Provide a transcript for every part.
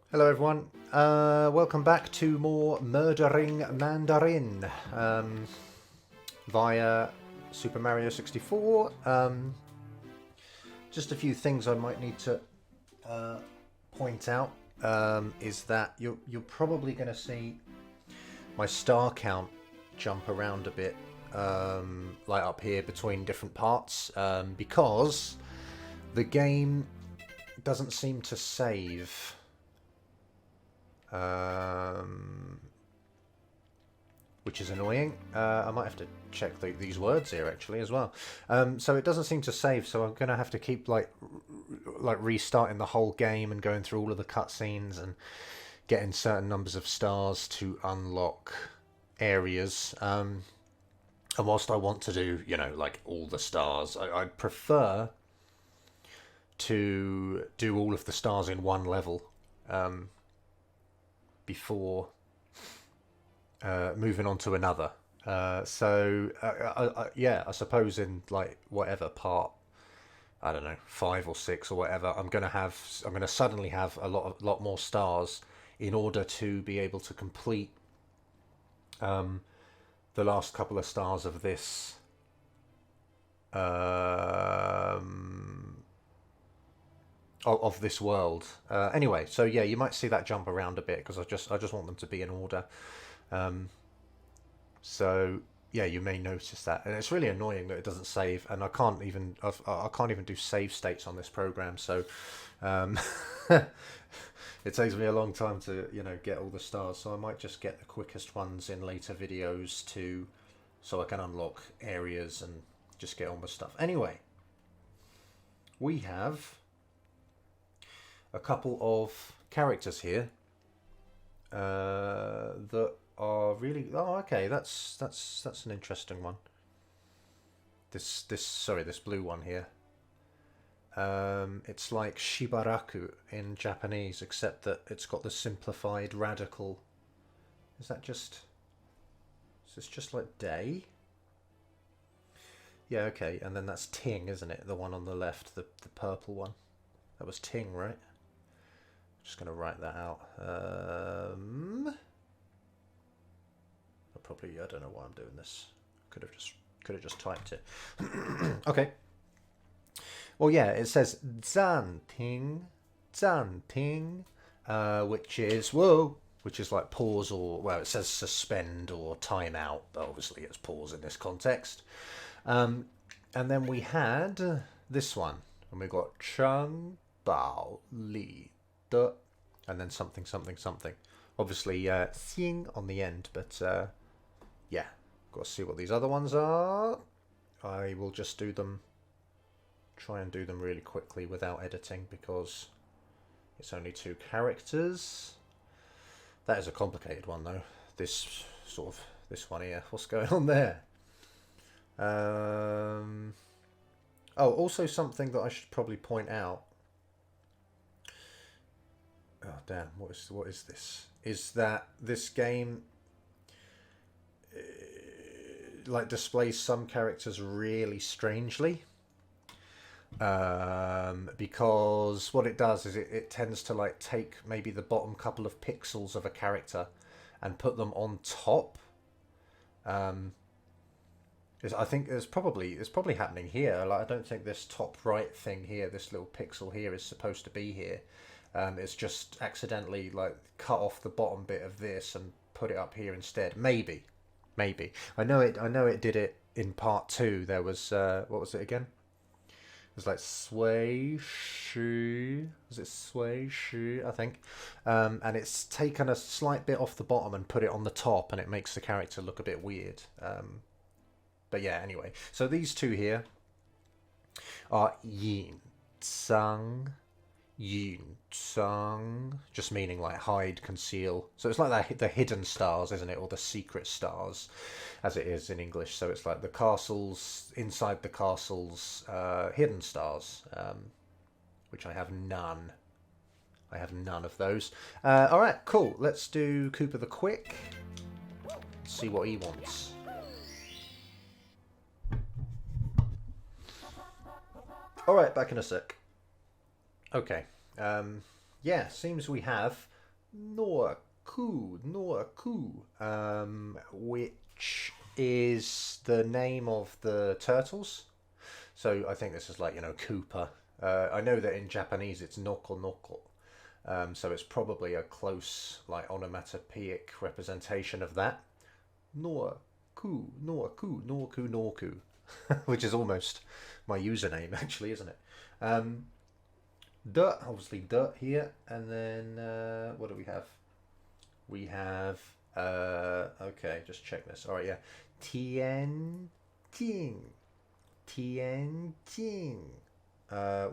Hello everyone, welcome back to more Murdering Mandarin via Super Mario 64. Just a few things I might need to point out is that you're probably going to see my star count jump around a bit, like up here between different parts, because the game doesn't seem to save. Which is annoying. I might have to check these words here actually as well. So it doesn't seem to save, so I'm gonna have to keep like restarting the whole game and going through all of the cutscenes and getting certain numbers of stars to unlock areas. And whilst I want to do, like all the stars, I'd prefer to do all of the stars in one level. Before moving on to another. Yeah, I suppose in like whatever part, I don't know, 5 or 6 or whatever, I'm gonna suddenly have a lot more stars in order to be able to complete the last couple of stars of this of this world. Anyway, so yeah, you might see that jump around a bit because I just want them to be in order. So yeah, you may notice that, and it's really annoying that it doesn't save, and I can't even do save states on this program. So it takes me a long time to get all the stars. So I might just get the quickest ones in later videos so I can unlock areas and just get on with stuff. Anyway, we have a couple of characters here that are really okay. That's an interesting one. This blue one here. It's like Shibaraku in Japanese, except that it's got the simplified radical. Is this just like day? Yeah, okay, and then that's Ting, isn't it? The one on the left, the purple one. That was Ting, right? Just going to write that out. I don't know why I'm doing this. Could have just typed it. Okay. Well, yeah, it says Zan Ting, which is like pause, or well, it says suspend or time out, but obviously it's pause in this context. And then we had this one, and we got Chang Bao Li. And then something. Obviously, Xing on the end, but yeah, got to see what these other ones are. I will just try and do them really quickly without editing because it's only 2 characters. That is a complicated one though. This one here. What's going on there? Oh, also something that I should probably point out. Oh damn! What is this? Is that this game like displays some characters really strangely? Because what it does is it tends to like take maybe the bottom couple of pixels of a character and put them on top. I think it's probably happening here. Like I don't think this top right thing here, this little pixel here, is supposed to be here. It's just accidentally like cut off the bottom bit of this and put it up here instead. Maybe. I know it did it in part 2. There was what was it again? It was like Sui Shu. Was it Sui Shu? I think. And it's taken a slight bit off the bottom and put it on the top, and it makes the character look a bit weird. But yeah, anyway. So these 2 here are Yin Tsang. Just meaning like hide, conceal. So it's like the hidden stars, isn't it, or the secret stars, as it is in English. So it's like the castles, inside the castles, hidden stars, which I have none. I have none of those. All right, cool. Let's do Cooper the Quick. See what he wants. All right, back in a sec. Okay. Yeah, seems we have which is the name of the turtles. So I think this is like, Cooper. I know that in Japanese it's noko noko. So it's probably a close, like, onomatopoeic representation of that. Norku, which is almost my username, actually, isn't it? Dirt, obviously dirt here, and then what do we have? We have okay, just check this. All right, yeah, Tianjin, Tianjin,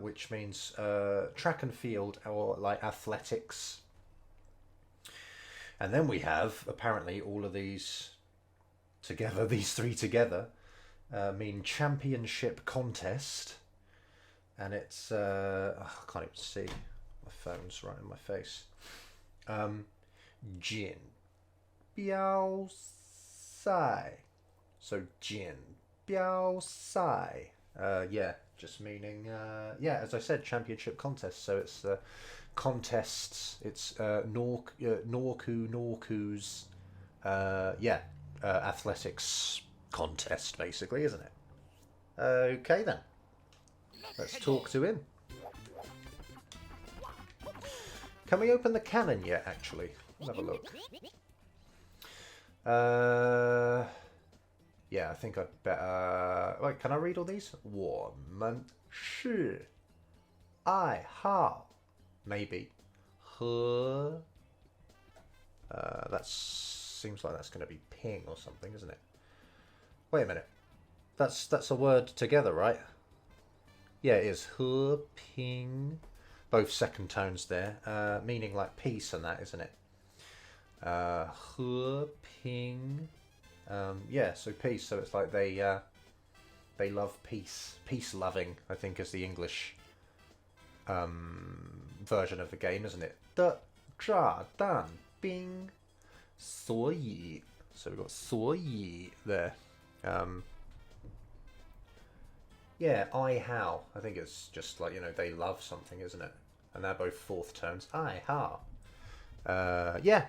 which means track and field or like athletics. And then we have apparently all of these together. These three together mean championship contest, and it's I can't even see. My phone's right in my face. Jin Biao Sai. So Jin Biao Sai. Yeah, just meaning yeah, as I said, championship contest. So it's contests. It's Norku's yeah, athletics contest, basically, isn't it? Okay then, let's talk to him. Can we open the cannon yet, actually? Let's have a look. Yeah, I think I'd better... Wait, can I read all these? 我们是爱好 maybe 和 that seems like that's going to be ping or something, isn't it? Wait a minute. That's a word together, right? Yeah, it is 和平. Both second tones there, meaning like peace and that, isn't it? 和平. Yeah, so peace. So it's like they love peace. Peace loving, I think, is the English version of the game, isn't it? 的炸弹兵 所以 so we've got 所以 there. Yeah, I how. I think it's just like, they love something, isn't it? And they're both fourth tones. I how. Yeah.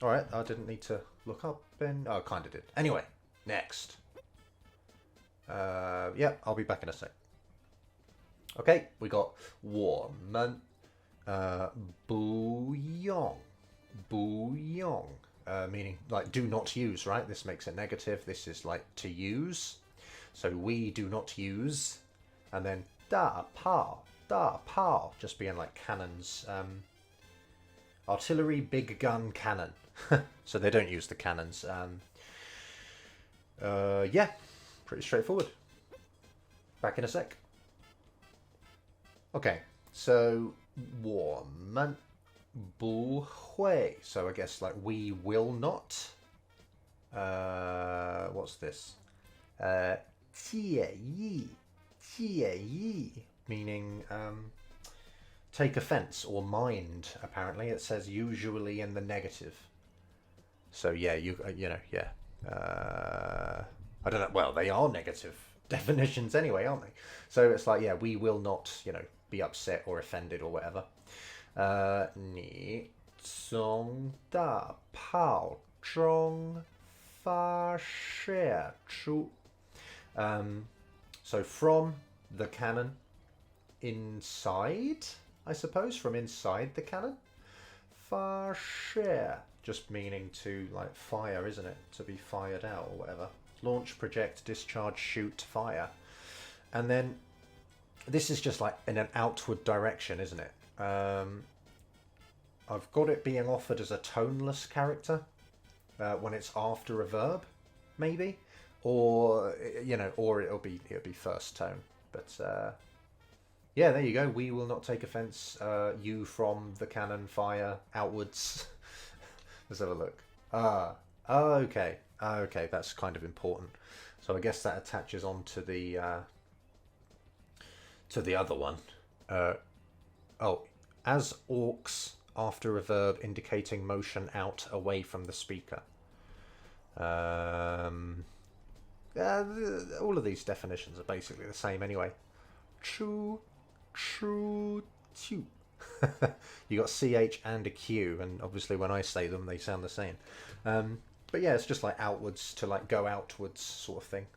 Alright, I didn't need to look up and... Oh, I kind of did. Anyway, next. Yeah, I'll be back in a sec. Okay, we got 我们 不用 不用 meaning like do not use, right? This makes it negative. This is like to use. So we do not use. And then 大炮 just being like cannons. Artillery big gun cannon. So they don't use the cannons. Yeah, pretty straightforward. Back in a sec. Okay, so 我们不会. So I guess like we will not. What's this? 介意 meaning take offense or mind. Apparently, it says usually in the negative. So yeah, you know, yeah. I don't know. Well, they are negative definitions anyway, aren't they? So it's like, yeah, we will not, be upset or offended or whatever. 你从大炮中发射出 so from the cannon inside, I suppose, from inside the cannon. 发射 just meaning to like fire, isn't it? To be fired out or whatever. Launch, project, discharge, shoot, fire. And then this is just like in an outward direction, isn't it? I've got it being offered as a toneless character when it's after a verb, maybe, or or it'll be first tone. But yeah, there you go. We will not take offence. You from the cannon fire outwards. Let's have a look. Okay, that's kind of important. So I guess that attaches on to the other one. Oh, as orcs after a verb indicating motion out away from the speaker. All of these definitions are basically the same anyway. Chu, chu, chu. You got CH and a Q, and obviously when I say them, they sound the same. But yeah, it's just like outwards to like go outwards sort of thing.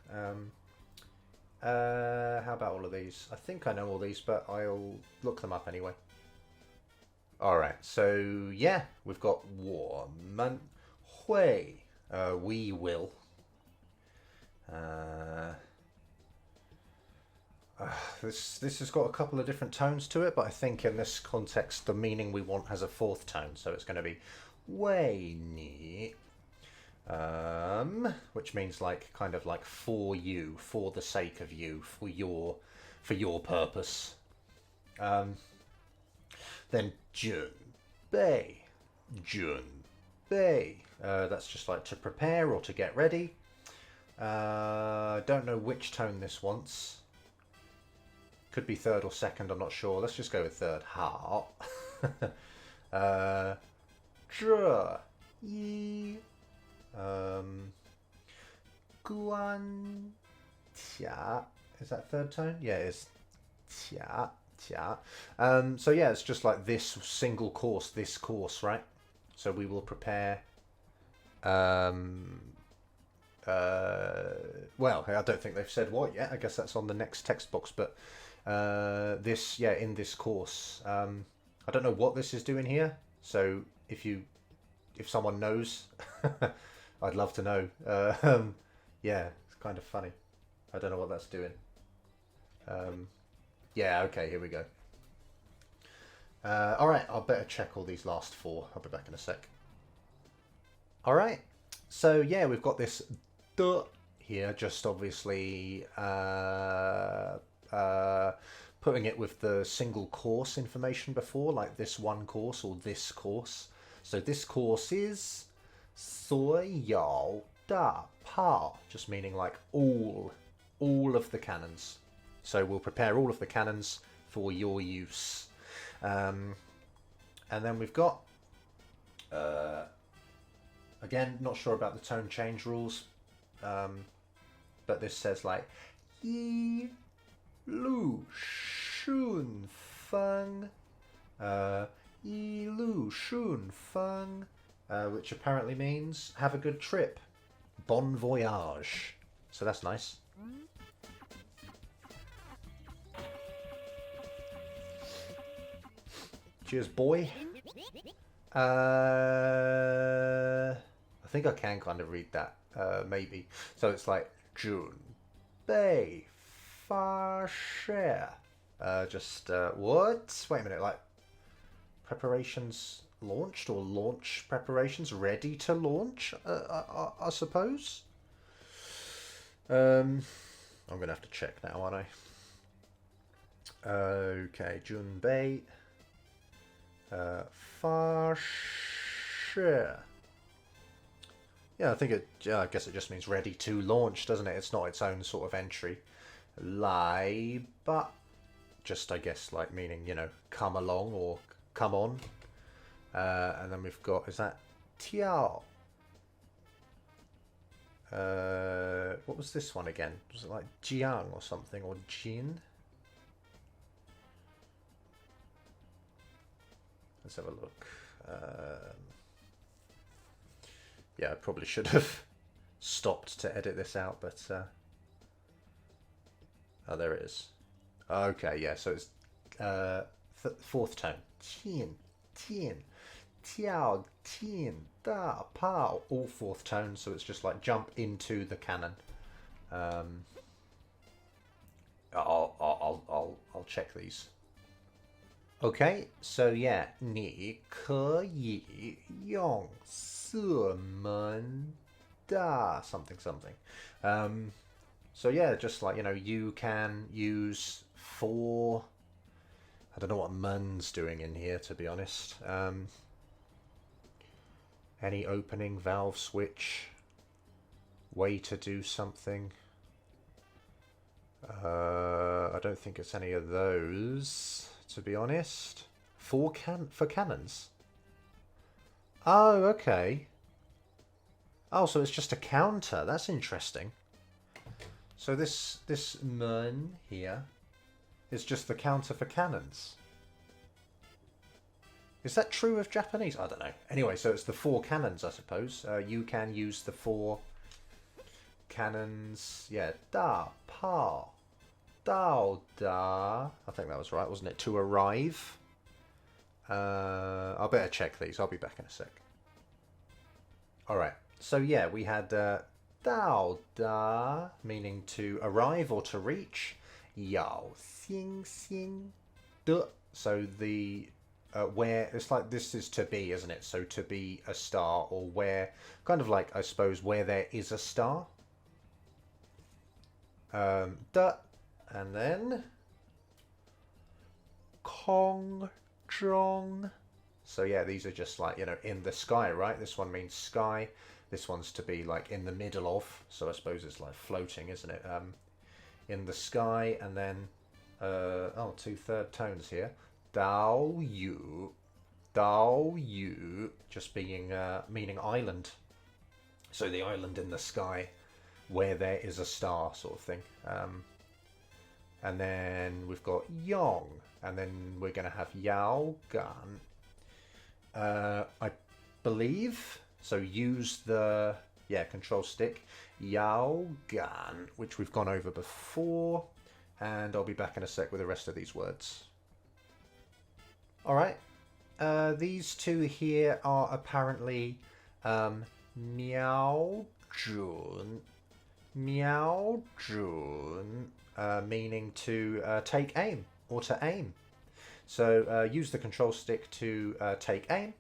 How about all of these? I think I know all these, but I'll look them up anyway. Alright, so yeah, we've got 我们会, we will. This has got a couple of different tones to it, but I think in this context, the meaning we want has a fourth tone, so it's going to be 为你, which means like kind of like for you, for the sake of you, for your purpose. Then 准备, 准备, that's just like to prepare or to get ready. Don't know which tone this wants. Could be third or second, I'm not sure. Let's just go with third. 好. 这一 关卡. Is that third tone? Yeah, it is. 卡. So yeah, it's just like this single course, this course, right? So we will prepare. Well, I don't think they've said what yet. I guess that's on the next text box, but this, yeah, in this course. I don't know what this is doing here. So if someone knows, I'd love to know. Yeah, it's kind of funny. I don't know what that's doing. Yeah, okay, here we go. All right, I'll better check all these last four. I'll be back in a sec. All right, so yeah, we've got this the here, just obviously putting it with the single course information before, like this one course or this course. So this course is 所有的炮, just meaning like all of the cannons. So we'll prepare all of the cannons for your use. And then we've got, again, not sure about the tone change rules, but this says like 一路顺风, 一路顺风, which apparently means have a good trip. Bon voyage. So that's nice. Cheers, boy. I think I can kind of read that, maybe. So it's like 准备发射. Just what? Wait a minute, like preparations launched or launch preparations ready to launch? I suppose. I'm gonna have to check now, aren't I? Okay, 准备 发射. Yeah, I think it. Yeah, I guess it just means ready to launch, doesn't it? It's not its own sort of entry. 来吧, just I guess like meaning, you know, come along or come on. And then we've got, is that 跳? What was this one again? Was it like Jiang or something, or Jin? Let's have a look. Yeah, I probably should have stopped to edit this out, but oh, there it is. Okay, yeah, so it's fourth tone. 天天 tiao tian da pao, all fourth tone, so it's just like jump into the cannon. I'll check these. Okay, so yeah, 你可以用四门的 something something. So yeah, just like, you know, you can use four. I don't know what Mun's doing in here, to be honest. Any opening, valve switch, way to do something. I don't think it's any of those, to be honest. For cannons. Oh, okay. Oh, so it's just a counter. That's interesting. So this Mun here is just the counter for cannons. Is that true of Japanese? I don't know. Anyway, so it's the four cannons, I suppose. You can use the four cannons. Yeah, da, pa, dao, da. I think that was right, wasn't it? To arrive. I'll better check these. I'll be back in a sec. All right. So yeah, we had dao da, meaning to arrive or to reach. Yao xing xing de. So the where it's like this is to be, isn't it? So to be a star, or where, kind of like I suppose where there is a star. Da, and then Kong Zhong. So yeah, these are just like, you know, in the sky, right? This one means sky. This one's to be like in the middle of. So I suppose it's like floating, isn't it? In the sky, and then oh, two third tones here. Dao Yu, Dao Yu, just being meaning island. So the island in the sky, where there is a star, sort of thing. And then we've got Yong, and then we're going to have Yao Gan. I believe so. Use the control stick Yao Gan, which we've gone over before, and I'll be back in a sec with the rest of these words. All right, these two here are apparently Miao Jun, Miao Jun, meaning to take aim or to aim. So use the control stick to take aim.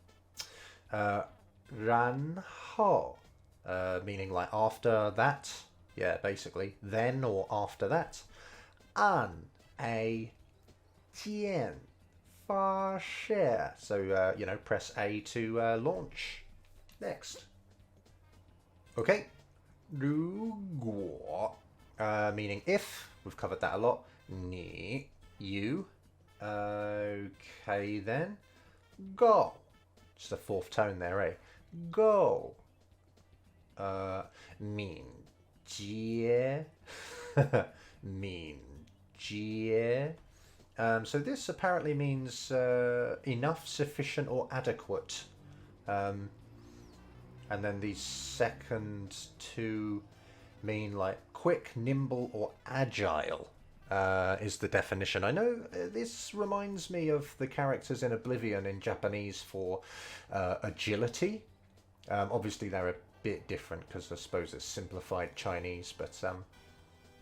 Ran ho, meaning like after that. Yeah, basically then or after that. An a jian fa share. So you know, press A to launch. Next. Okay. Ru guo, meaning if. We've covered that a lot. Ni you. Okay then. Go. Just a fourth tone there, eh? Go. Min jie. Min jie. So this apparently means enough, sufficient, or adequate. And then these second two mean like quick, nimble, or agile. Is the definition. I know this reminds me of the characters in Oblivion in Japanese for agility. Obviously they're a bit different because I suppose it's simplified Chinese, but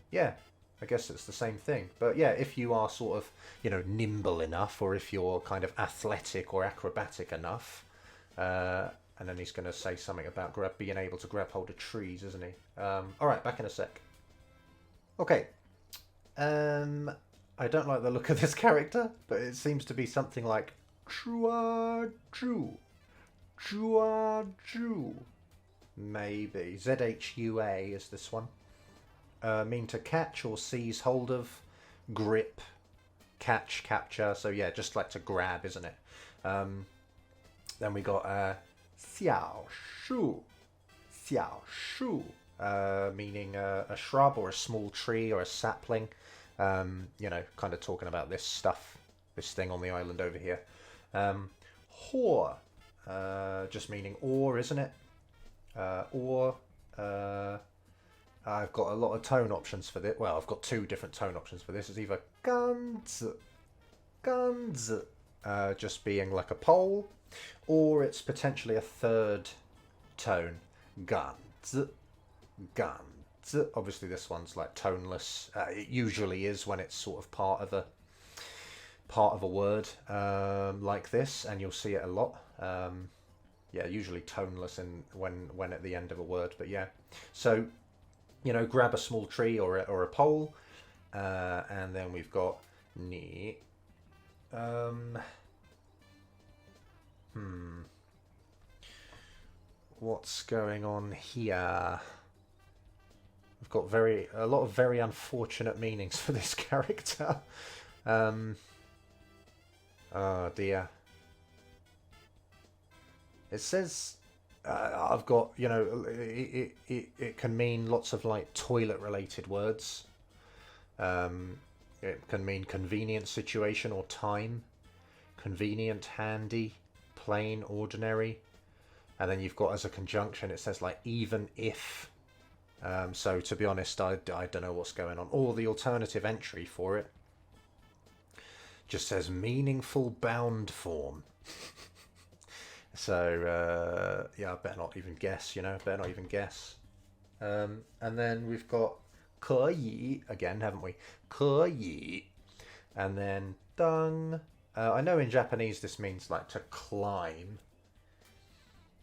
yeah, I guess it's the same thing. But yeah, if you are sort of, you know, nimble enough, or if you're kind of athletic or acrobatic enough, and then he's going to say something about being able to grab hold of trees, isn't he? All right, back in a sec. Okay. I don't like the look of this character, but it seems to be something like Chua Ju. Chua Ju. Maybe. ZHUA is this one. Mean to catch or seize hold of, grip, catch, capture. So yeah, just like to grab, isn't it? Then we got Xiao Shu. Xiao Shu. Meaning a shrub or a small tree or a sapling. You know, kind of talking about this stuff, this thing on the island over here. Hor, just meaning ore, isn't it? Or I've got a lot of tone options for this. Well, I've got two different tone options for this. It's either ganzi, just being like a pole, or it's potentially a third tone, ganzi. Obviously this one's like toneless. It usually is when it's sort of part of a word like this, and you'll see it a lot. Yeah, usually toneless when at the end of a word. But yeah, so you know, grab a small tree or a pole, and then we've got ni. What's going on here? We've got a lot of very unfortunate meanings for this character. Oh dear. It says I've got, you know, it can mean lots of like toilet related words. It can mean convenient situation or time, convenient, handy, plain, ordinary. And then you've got as a conjunction, it says like even if. So to be honest, I don't know what's going on. Or the alternative entry for it just says meaningful bound form. So yeah, I better not even guess, better not even guess. And then we've got 可以 again, haven't we? 可以. And then 登. I know in Japanese this means like to climb.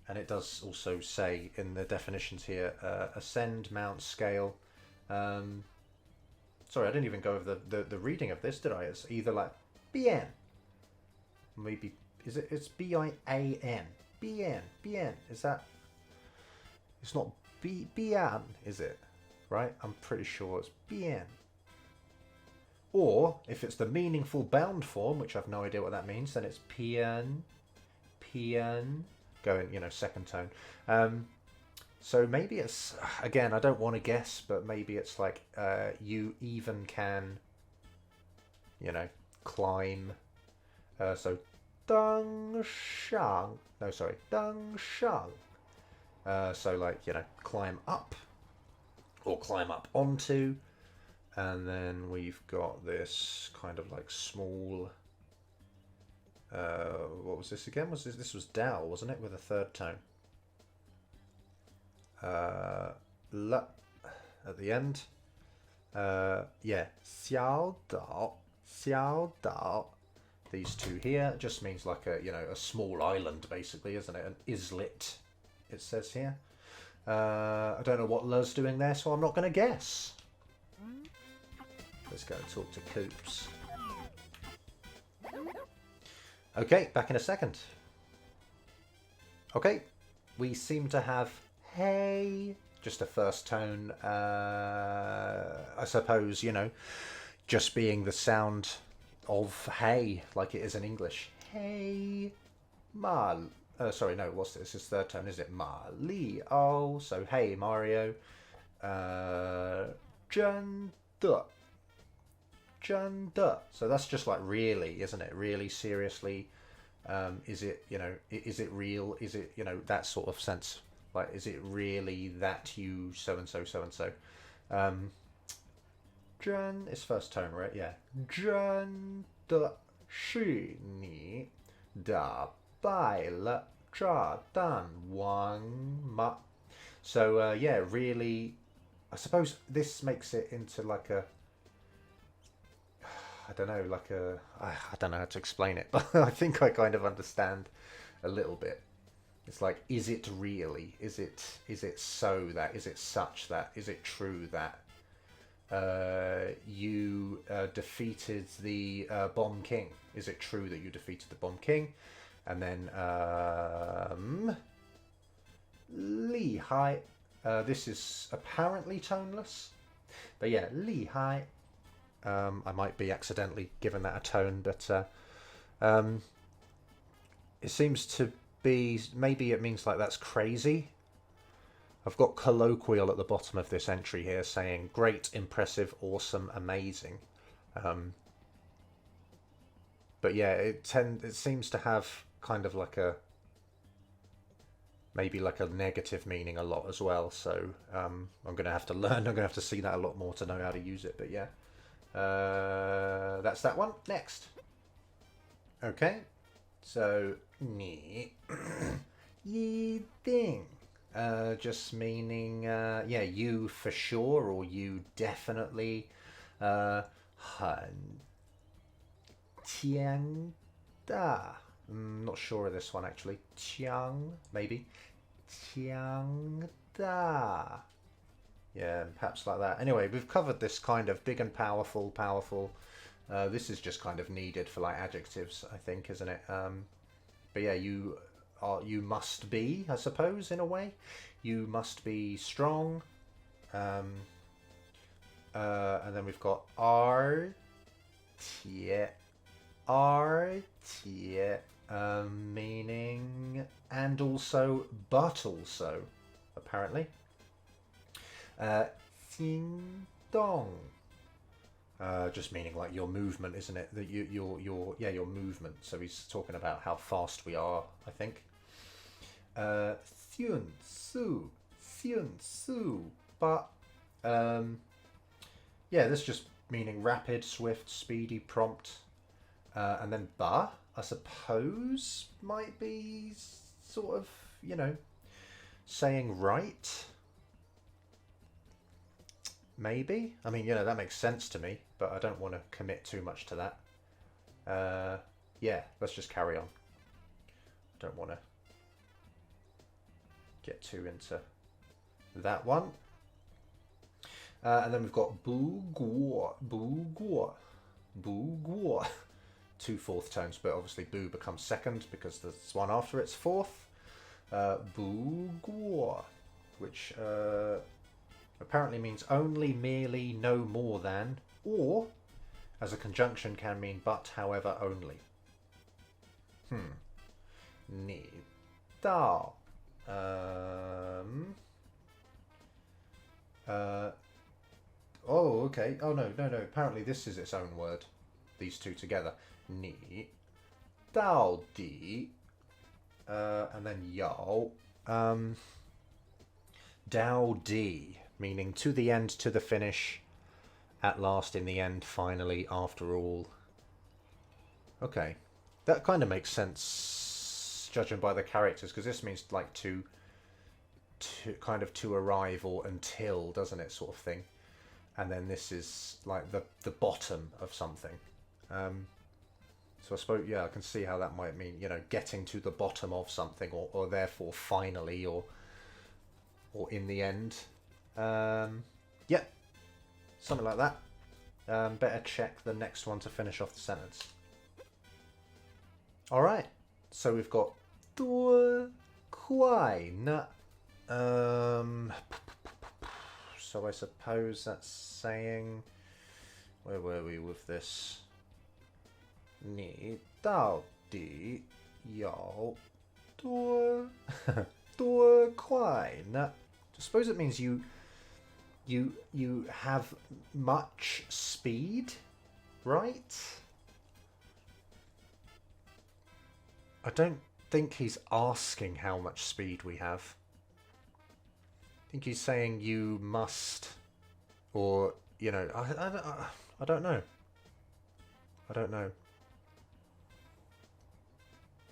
And it does also say in the definitions here, ascend, mount, scale. Sorry, I didn't even go over the reading of this, did I? It's either like bien. Maybe, it's B-I-A-N. Bien, bien. Is that, it's not bien, is it? Right? I'm pretty sure it's bien. Or, if it's the meaningful bound form, which I've no idea what that means, then it's pian, pian. Going, second tone. So maybe it's, again, I don't want to guess, but maybe it's like you even can, climb. So 登上. No, sorry, 登上. So like, climb up or climb up onto. And then we've got this kind of like small... what was this again? This was Dao, wasn't it? With a third tone. La at the end. Yeah. 小岛, 小岛. These two here just means like a a small island basically, isn't it? An islet, it says here. I don't know what La's doing there, so I'm not going to guess. Let's go and talk to Coops. Okay, back in a second. Okay, we seem to have hey, just a first tone. I suppose, just being the sound of hey, like it is in English. Hey, Mal. Sorry, no, what's this? It's third tone, is it? Mali. Oh, so hey, Mario. 真的. 真的. So that's just like really, isn't it? Really, seriously. Is it, is it real? Is it, that sort of sense? Like, is it really that you so-and-so, so-and-so? 真 is first tone, right? Yeah. 真的是你打败了炸弹王吗? So, yeah, really, I suppose this makes it into like a, I don't know, like a, I don't know how to explain it, but I think I kind of understand a little bit. It's like, is it really? Is it so that? Is it such that? Is it true that you defeated the Bomb King? Is it true that you defeated the Bomb King? And then 厉害. This is apparently toneless, but yeah, 厉害. I might be accidentally giving that a tone, but it seems to be, maybe it means like that's crazy. I've got colloquial at the bottom of this entry here saying great, impressive, awesome, amazing. But yeah, it seems to have kind of like a, maybe like a negative meaning a lot as well. So I'm going to have to learn, I'm going to have to see that a lot more to know how to use it. But yeah, that's that one. Next. Okay. So, 你 一定 just meaning, yeah, you for sure or you definitely. 很强大. Not sure of this one actually. 强 maybe. 强大. Yeah, perhaps like that. Anyway, we've covered this kind of big and powerful. This is just kind of needed for like adjectives, I think, isn't it? But yeah, you must be, I suppose, in a way. You must be strong. And then we've got 而且 meaning and also, but also, apparently. 心动. Just meaning like your movement, isn't it? That your movement. So he's talking about how fast we are, I think. Xun su, but yeah, this just meaning rapid, swift, speedy, prompt, and then ba, I suppose, might be sort of, saying right. Maybe. I mean, that makes sense to me, but I don't want to commit too much to that. Yeah, let's just carry on. Don't want to get too into that one. And then we've got bu guo, bu guo, bu guo. 2 fourth tones, but obviously bu becomes second because there's one after it's fourth. Bu guo, which apparently means only, merely, no more than, or as a conjunction can mean but, however, only. Ni dao. Oh, okay. Oh, no. Apparently this is its own word. These two together. Ni dao di. And then yao. Dao di, meaning to the end, to the finish, at last, in the end, finally, after all. Okay. That kind of makes sense, judging by the characters, because this means like to kind of to arrive or until, doesn't it, sort of thing. And then this is like the bottom of something. So I suppose, yeah, I can see how that might mean, getting to the bottom of something, or therefore finally, or in the end. Yeah, something like that. Better check the next one to finish off the sentence. All right, so we've got 多快呢. So I suppose that's saying, where were we with this? 你到底有多快呢? I suppose it means you have much speed, right? I don't think he's asking how much speed we have. I think he's saying you must, or I don't know. I don't know.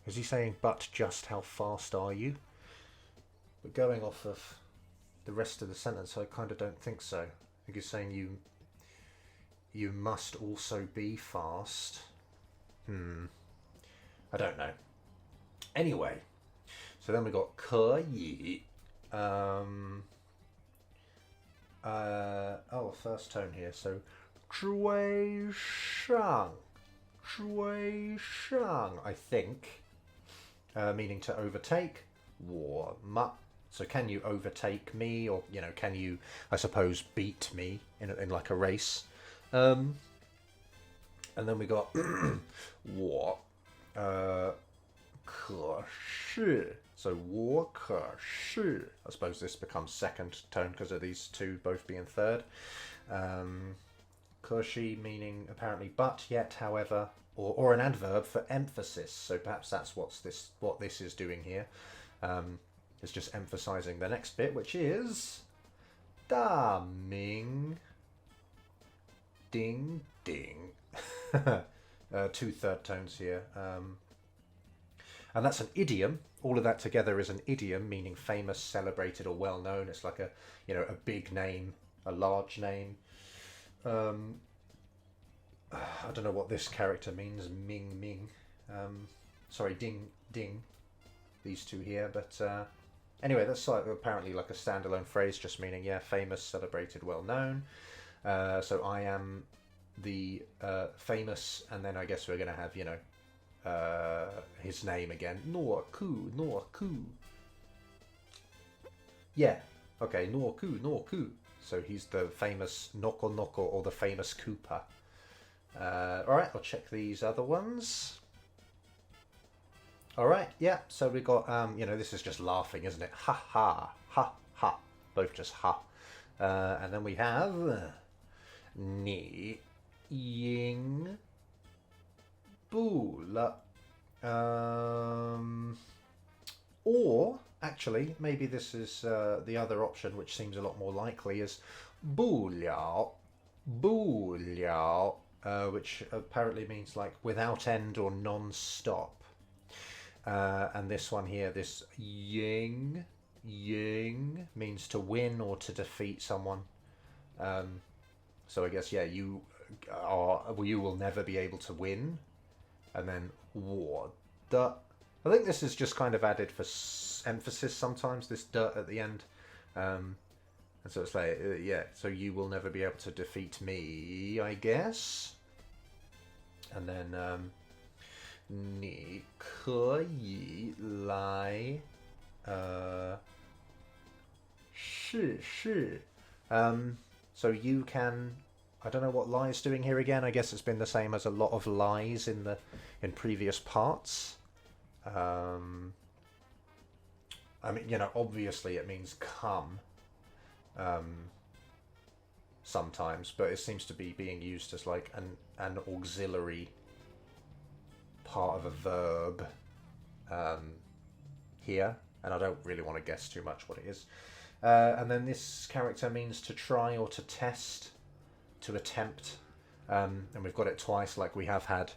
Is he saying, but just how fast are you? But going off of the rest of the sentence, I kind of don't think so. I think he's saying you must also be fast. I don't know. Anyway, so then we got 可以. First tone here. So 追上, I think, meaning to overtake. 我吗? So can you overtake me, or can you, I suppose, beat me in like a race? And then we got 我可是. So 我可是. I suppose this becomes second tone because of these two both being third. 可是 meaning apparently but, yet, however, or an adverb for emphasis. So perhaps that's what this is doing here. It's just emphasizing the next bit, which is 大名 ding ding. 2 third tones here. And that's an idiom. All of that together is an idiom, meaning famous, celebrated, or well known. It's like a big name, a large name. I don't know what this character means. Ming Ming. Sorry, Ding Ding. These two here, but anyway, that's apparently like a standalone phrase, just meaning famous, celebrated, well known. So I am the famous, and then I guess we're gonna have his name again. 诺库. Yeah. Okay. 诺库. So he's the famous Noko Noko, or the famous Koopa. Alright, I'll check these other ones. Alright, yeah, so we got, this is just laughing, isn't it? Ha ha, ha ha. Both just ha. And then we have 你 ying bu la. Or actually, maybe this is the other option, which seems a lot more likely, is bu liao, which apparently means like without end or non-stop. And this one here, this ying means to win or to defeat someone. So I guess, yeah, you will never be able to win. And then war da. I think this is just kind of added for emphasis sometimes, this da at the end. And so it's like, yeah, so you will never be able to defeat me, I guess. And then, 你可以来试试. So you can. I don't know what lie is doing here again. I guess it's been the same as a lot of lies in previous parts. I mean, you know, obviously it means come sometimes, but it seems to be being used as like an auxiliary part of a verb here, and I don't really want to guess too much what it is. And then this character means to try or to test, to attempt, and we've got it twice, like we've had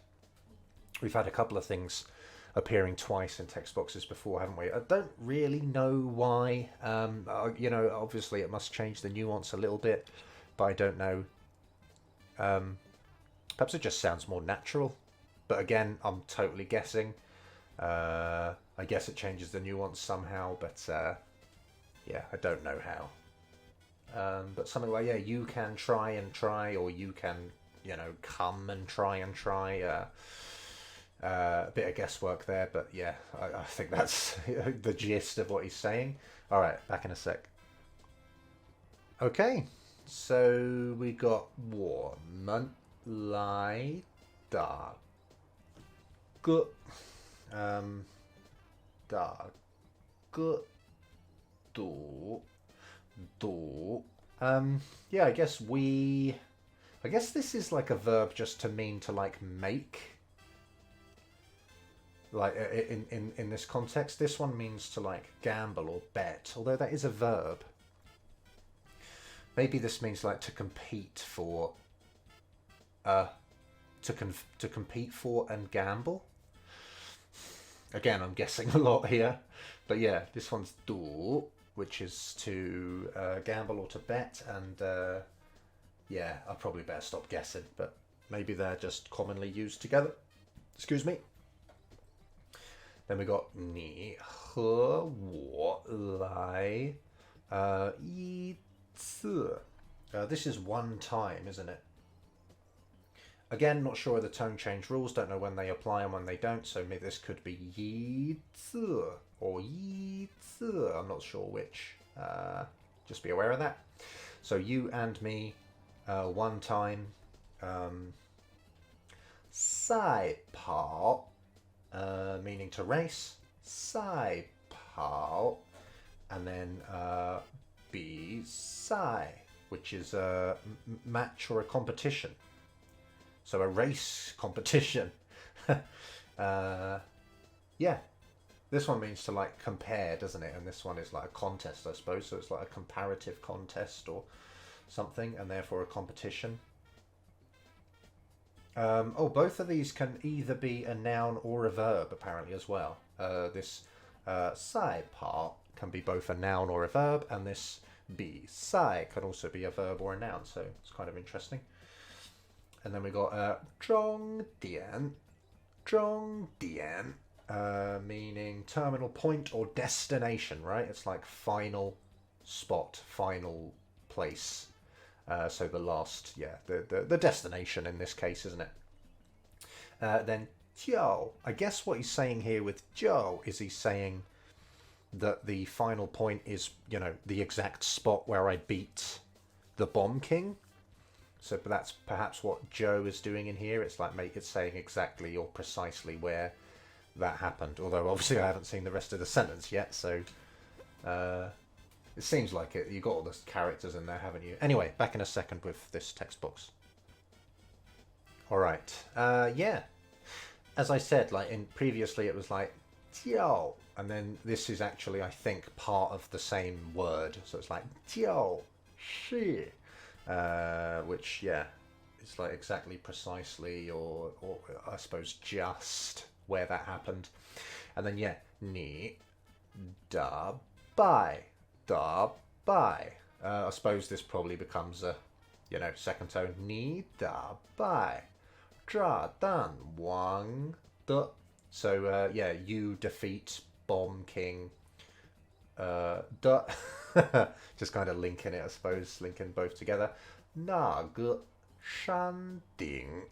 a couple of things appearing twice in text boxes before, haven't we? I don't really know why. You know, obviously it must change the nuance a little bit, but I don't know. Perhaps it just sounds more natural, but again, I'm totally guessing. I guess it changes the nuance somehow, but yeah, I don't know how. But something like, yeah, you can try and try, or you can, you know, come and try and try. A bit of guesswork there, but yeah, I think that's the gist of what he's saying. All right, back in a sec. Okay, so we got 我们来打个赌。Yeah, I guess this is like a verb just to mean to like make. Like in this context, this one means to like gamble or bet, although that is a verb. Maybe this means like to compete for, to compete for and gamble. Again, I'm guessing a lot here, but yeah, this one's 赌, which is to gamble or to bet, and yeah, I probably better stop guessing, but maybe they're just commonly used together. Excuse me. Then we got 你和我来一次. This is one time, isn't it? Again, not sure of the tone change rules. Don't know when they apply and when they don't. So maybe this could be 一次 or 一次. I'm not sure which. Just be aware of that. So you and me, one time. 赛跑. Meaning to race, 赛跑, and then 比赛, which is a match or a competition. So a race competition. Yeah, this one means to like compare, doesn't it? And this one is like a contest, I suppose. So it's like a comparative contest or something, and therefore a competition. Both of these can either be a noun or a verb, apparently, as well. This 赛跑 can be both a noun or a verb, and this 比赛 can also be a verb or a noun, so it's kind of interesting. And then we got 终点, meaning terminal point or destination, right? It's like final spot, final place. So the last, yeah, the destination in this case, isn't it? Then 就, I guess what he's saying here with 就 is he's saying that the final point is, you know, the exact spot where I beat the Bomb King. So that's perhaps what Joe is doing in here. It's like it's saying exactly or precisely where that happened. Although obviously I haven't seen the rest of the sentence yet, so it seems like it. You've got all the characters in there, haven't you? Anyway, back in a second with this text box. All right. Yeah. As I said, like in previously, it was like jiao, and then this is actually, I think, part of the same word. So it's like jiao shi, which yeah, it's like exactly precisely, or I suppose just where that happened. And then yeah, ni da bai da bai. I suppose this probably becomes a, second tone. Ni da bai, zha dan wang de. So yeah, you defeat Bomb King. De. Just kind of linking it, I suppose, linking both together. Na ge shan ding,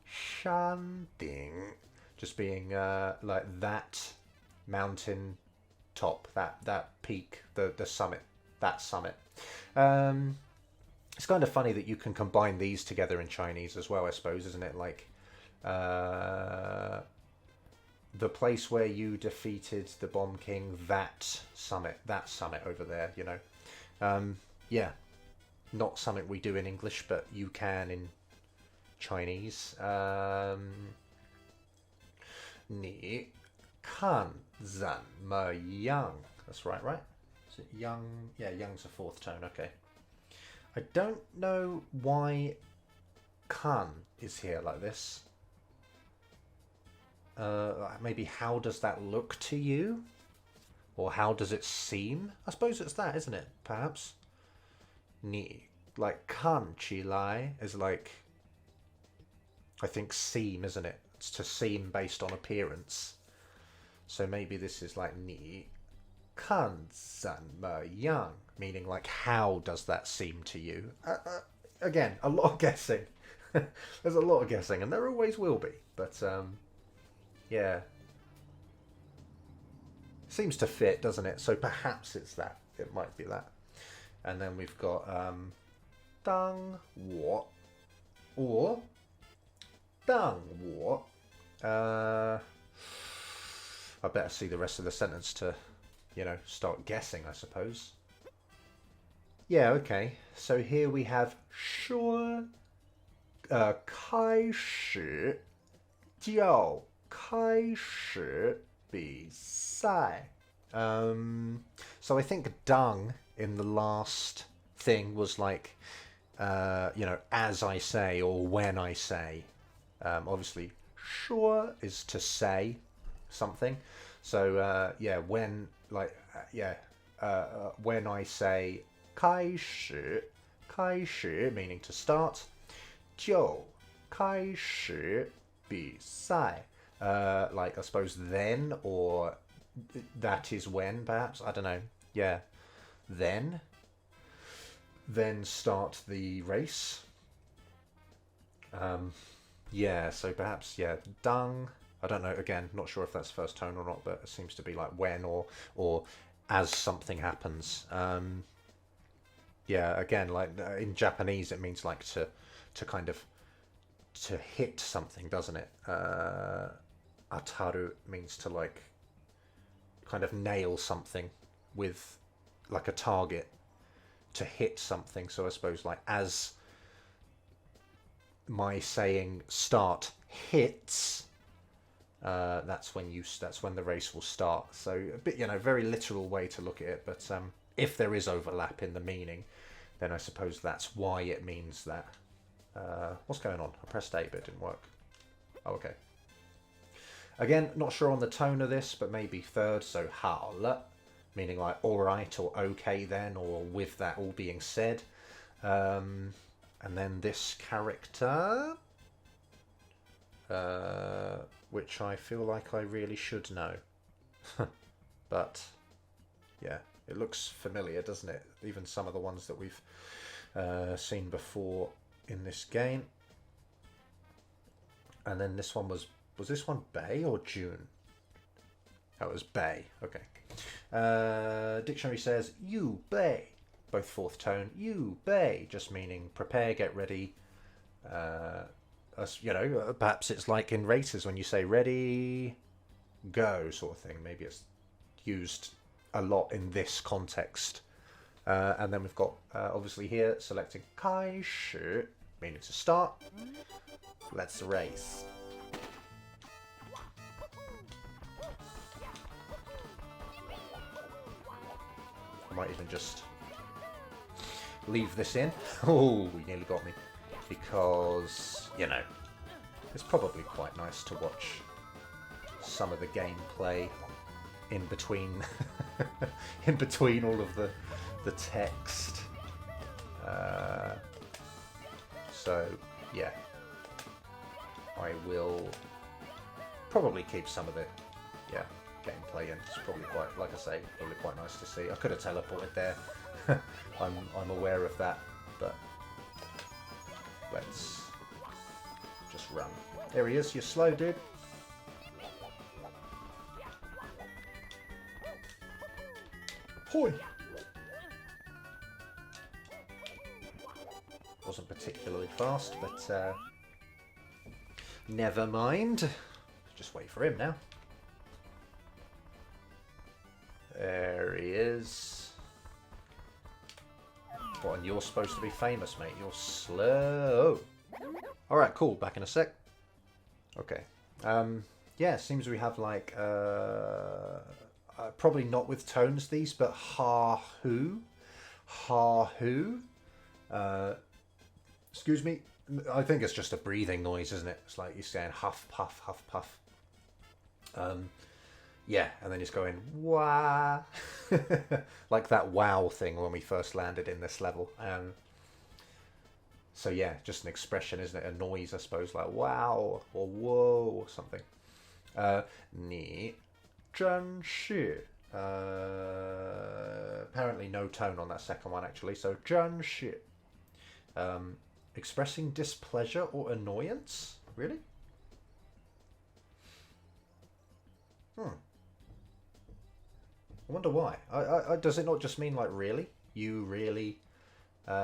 shan ding. Just being like that mountain top, that peak, the summit, that summit. It's kind of funny that you can combine these together in Chinese as well, I suppose, isn't it? Like the place where you defeated the Bomb King, that summit over there, yeah, not something we do in English, but you can in Chinese. Ni kan zan me yang. That's right, right? Is it young? Yeah, young's a fourth tone, okay. I don't know why kan is here like this. Maybe how does that look to you? Or how does it seem? I suppose it's that, isn't it? Perhaps. Ni. Like kan chi lai is like, I think seem, isn't it? It's to seem based on appearance. So maybe this is like ni kan zan me yang, meaning like how does that seem to you? Again, a lot of guessing. There's a lot of guessing, and there always will be. But yeah, seems to fit, doesn't it? So perhaps it's that. It might be that. And then we've got dang wo or dang wo. I better see the rest of the sentence to, start guessing, I suppose. Yeah, okay. So here we have 说开始就开始比赛. So I think dung in the last thing was like, as I say or when I say. Obviously, 说 is to say something. So yeah, when like when I say 开始, 开始 meaning to start, 就开始比赛, like I suppose then, or that is when, perhaps, I don't know. Yeah, then start the race. Yeah, so perhaps, yeah, dung. I don't know, again, not sure if that's first tone or not, but it seems to be like when or as something happens. Yeah, again, like in Japanese, it means like to kind of to hit something, doesn't it? Ataru means to like kind of nail something with like a target, to hit something. So I suppose like as my saying start hits, that's when the race will start. So a bit, very literal way to look at it, but if there is overlap in the meaning, then I suppose that's why it means that. What's going on? I pressed A, but it didn't work. Oh, okay. Again, not sure on the tone of this, but maybe third, so hao le, meaning like alright or okay then, or with that all being said. And then this character, which I feel like I really should know. But, yeah, it looks familiar, doesn't it? Even some of the ones that we've seen before in this game. And then this one was this one Bay or June? That was Bay, okay. Dictionary says, you Bay. Both fourth tone, you Bay, just meaning prepare, get ready. Perhaps it's like in races when you say ready, go sort of thing. Maybe it's used a lot in this context. And then we've got, obviously here, selecting 开始. Meaning to start. Let's race. I might even just leave this in. Oh, you nearly got me. Because, you know, it's probably quite nice to watch some of the gameplay in between in between all of the text. So, yeah. I will probably keep some of the gameplay in. It's probably quite, like I say, probably quite nice to see. I could have teleported there. I'm aware of that, but let's just run. There he is, you're slow, dude. Hoi! Wasn't particularly fast, but never mind. Just wait for him now. There he is. What, and you're supposed to be famous, mate. You're slow. Alright, cool. Back in a sec. Okay. Yeah, seems we have like probably not with tones these, but ha-hoo. Ha-hoo. Excuse me. I think it's just a breathing noise, isn't it? It's like you're saying huff, puff, huff, puff. Yeah, and then he's going, wah. Like that wow thing when we first landed in this level. So yeah, just an expression, isn't it? A noise, I suppose, like wow or whoa or something. Ni zhen shi. Apparently no tone on that second one, actually. So zhen shi. Expressing displeasure or annoyance? Really? I wonder why. Does it not just mean like really? You really? And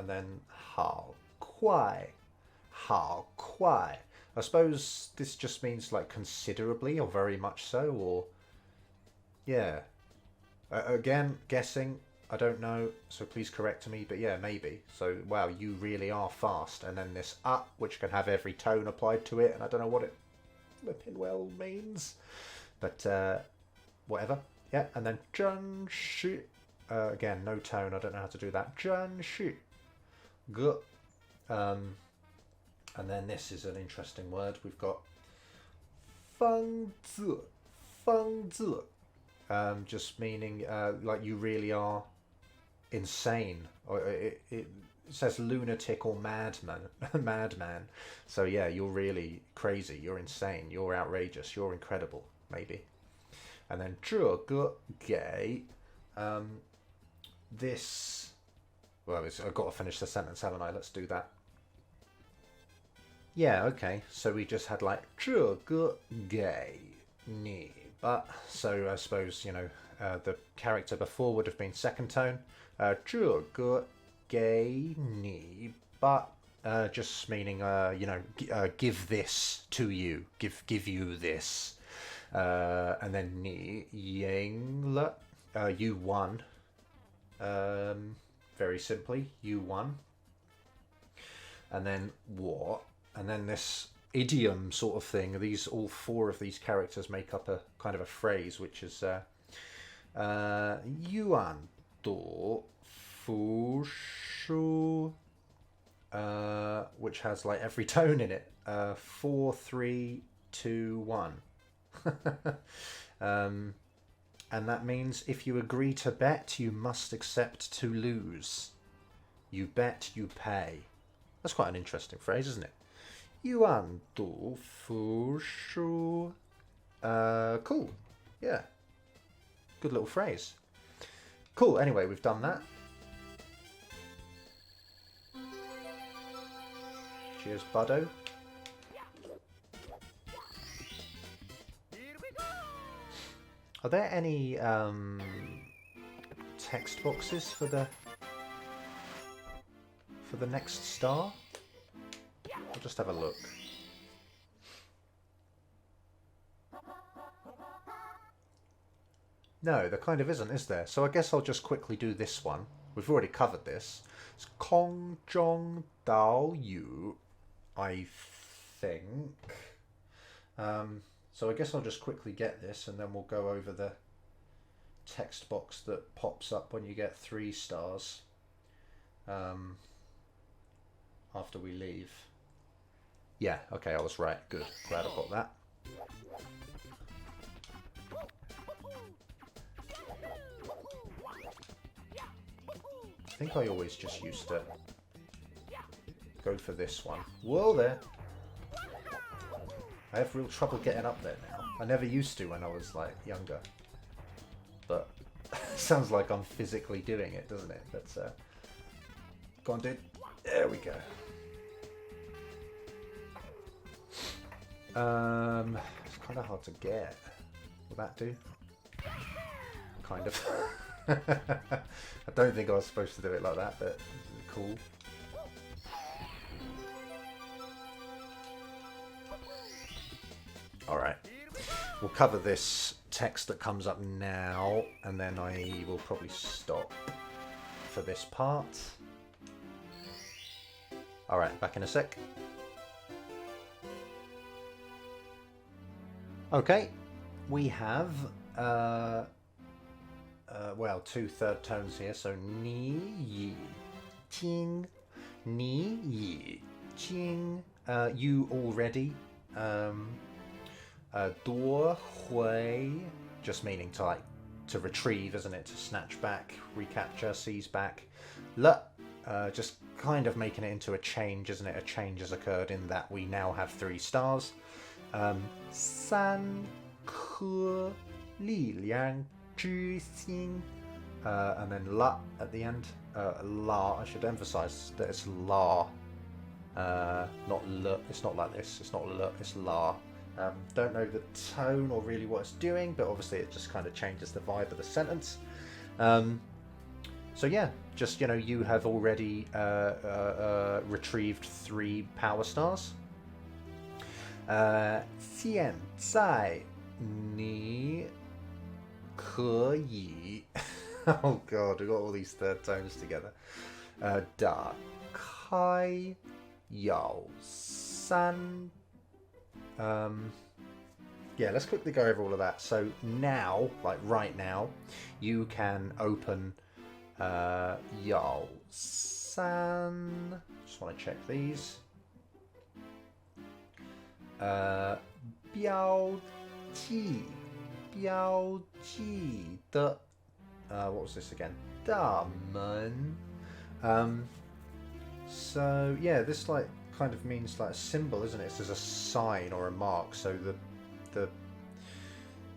then how quai. How quai. I suppose this just means like considerably or very much so, or yeah. Again, guessing. I don't know, so please correct me, but yeah, maybe. So, wow, you really are fast. And then this up, which can have every tone applied to it, and I don't know what it flipping well means. But, whatever. Yeah, and then zhen shi. Again, no tone, I don't know how to do that. Zhen shi. Gu. And then this is an interesting word. We've got feng zi. Feng zi. Just meaning like you really are insane, or it says lunatic or madman. Madman. So yeah, you're really crazy, you're insane, you're outrageous, you're incredible, maybe. And then 这个给 this, well, I've got to finish the sentence, haven't I? Let's do that. Yeah, okay, so we just had like 这个给你, but so I suppose, you know, the character before would have been second tone. 这个给你, but just meaning, you know, give this to you, give you this. And then 你赢了, you won. Very simply, you won. And then what? And then this idiom sort of thing. These, all four of these characters make up a kind of a phrase, which is yuan du fu shu, which has like every tone in it. 4, 3, 2, 1. And that means if you agree to bet, you must accept to lose. You bet, you pay. That's quite an interesting phrase, isn't it? Yuan du fu shu. Cool. Yeah. Good little phrase. Cool. Anyway, we've done that. Cheers, buddo. Are there any text boxes for the next star? I'll just have a look. No, there kind of isn't, is there? So I guess I'll just quickly do this one. We've already covered this. It's Kongzhong Dao Yu, I think. So I guess I'll just quickly get this and then we'll go over the text box that pops up when you get 3 stars after we leave. Yeah, okay, I was right. Good. Glad I got that. I think I always just used to go for this one. Whoa there! I have real trouble getting up there now. I never used to when I was like younger. But sounds like I'm physically doing it, doesn't it? But go on, dude. There we go. It's kind of hard to get. Will that do? Kind of. I don't think I was supposed to do it like that, but cool. Alright. We'll cover this text that comes up now, and then I will probably stop for this part. Alright, back in a sec. Okay, we have well, 2 third tones here, so ni yi ting, ni yi jing. You already. Duo hui, just meaning to retrieve, isn't it? To snatch back, recapture, seize back. Le, just kind of making it into a change, isn't it? A change has occurred in that we now have 3 stars. San ke li liang zhi xin, and then la at the end. La, I should emphasize that it's la, not le. It's not like this. It's not le. It's la. Don't know the tone or really what it's doing, but obviously it just kind of changes the vibe of the sentence. So yeah, just, you know, you have already retrieved 3 power stars. 现在你可以 oh god, we've got all these third tones together. 打开有3 yeah, let's quickly go over all of that. So now, like right now, you can open 有3. Just want to check these. 标记的 what was this again? 大门. So yeah, this like kind of means like a symbol, isn't it? It's as a sign or a mark. So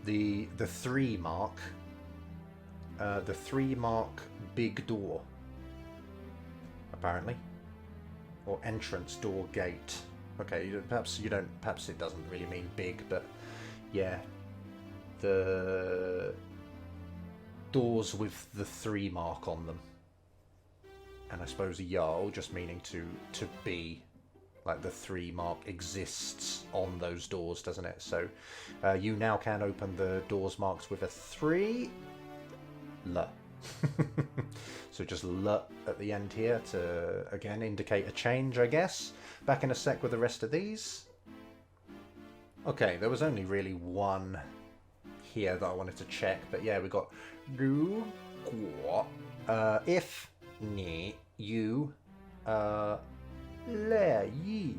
the 3 mark, the 3 mark big door, apparently, or entrance door gate. Okay, perhaps it doesn't really mean big, but yeah, the doors with the 3 mark on them, and I suppose yo just meaning to be. Like the 3 mark exists on those doors, doesn't it? So you now can open the doors marked with a 3. Le. So just le at the end here to, again, indicate a change, I guess. Back in a sec with the rest of these. Okay, there was only really 1 here that I wanted to check, but yeah, we got 如果 if ni you 乐意.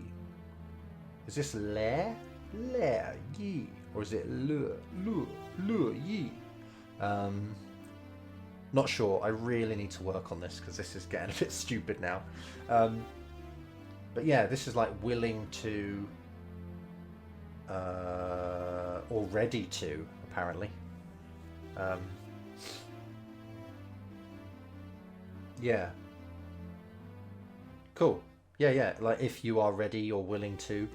Is this 乐意 or is it 乐意? Not sure. I really need to work on this because this is getting a bit stupid now. But yeah, this is like willing to, or ready to, apparently. Yeah. Cool. Yeah, like if you are ready or willing to,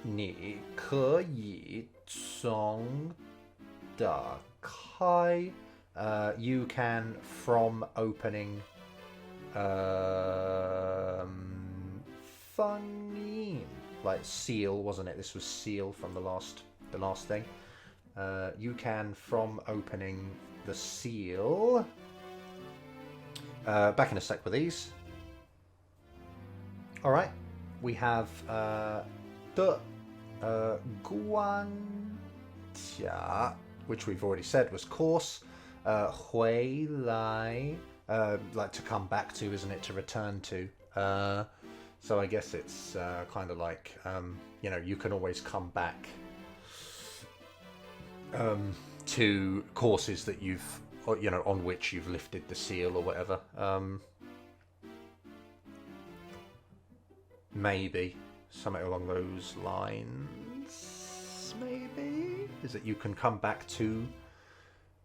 你可以从打开, you can from opening, 封印, like seal, wasn't it? This was seal from the last thing. You can from opening the seal, Back in a sec with these. All right, we have the guanjia, which we've already said was course. Hui lai, like to come back to, isn't it? To return to. So I guess it's kind of like, you know, you can always come back to courses that you've, you know, on which you've lifted the seal or whatever. Maybe something along those lines. Maybe is that you can come back to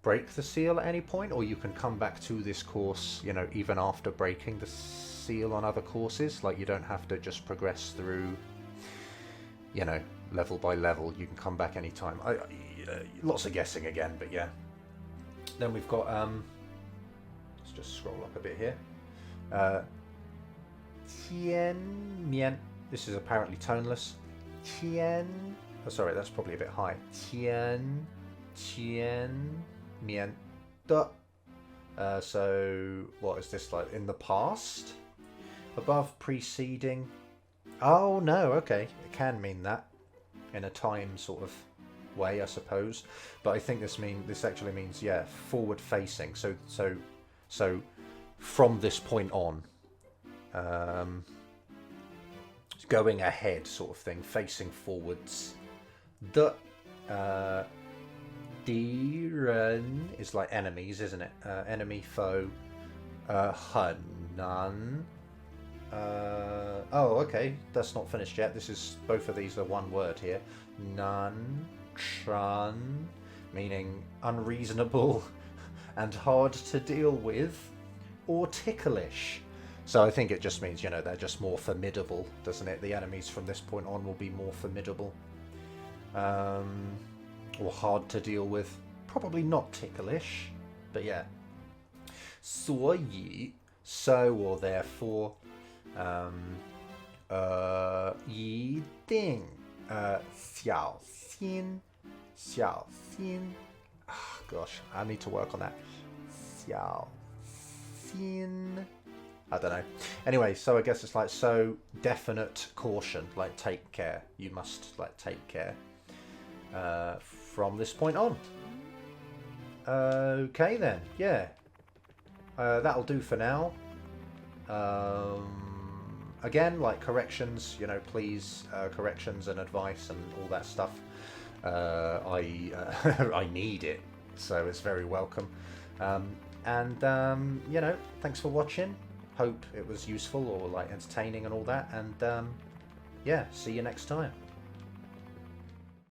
break the seal at any point, or you can come back to this course, you know, even after breaking the seal on other courses. Like, you don't have to just progress through, you know, level by level. You can come back anytime. Lots of guessing again, but yeah. Then we've got let's just scroll up a bit here. Tian mian. This is apparently toneless. Tian. Oh, sorry, that's probably a bit high. Tian mian de. So what is this, like in the past? Above, preceding. Oh no, okay. It can mean that in a time sort of way, I suppose. But I think this actually means, yeah, forward facing. So from this point on, going ahead sort of thing, facing forwards. The Diren is like enemies, isn't it? Enemy, foe. Hanan. Oh, okay. That's not finished yet. This is, both of these are one word here. Nan Tran, meaning unreasonable and hard to deal with, or ticklish. So I think it just means, you know, they're just more formidable, doesn't it? The enemies from this point on will be more formidable. Or hard to deal with. Probably not ticklish, but yeah. 所以, so or therefore, 一定, 小心, 小心. Gosh, I need to work on that. 小心. I don't know. Anyway, so I guess it's like, so definite caution, like take care. You must like take care from this point on. Okay then, yeah. That'll do for now. Again, like corrections, you know, please, corrections and advice and all that stuff. I need it, so it's very welcome. You know, thanks for watching. Hope it was useful or like entertaining and all that. And yeah, see you next time.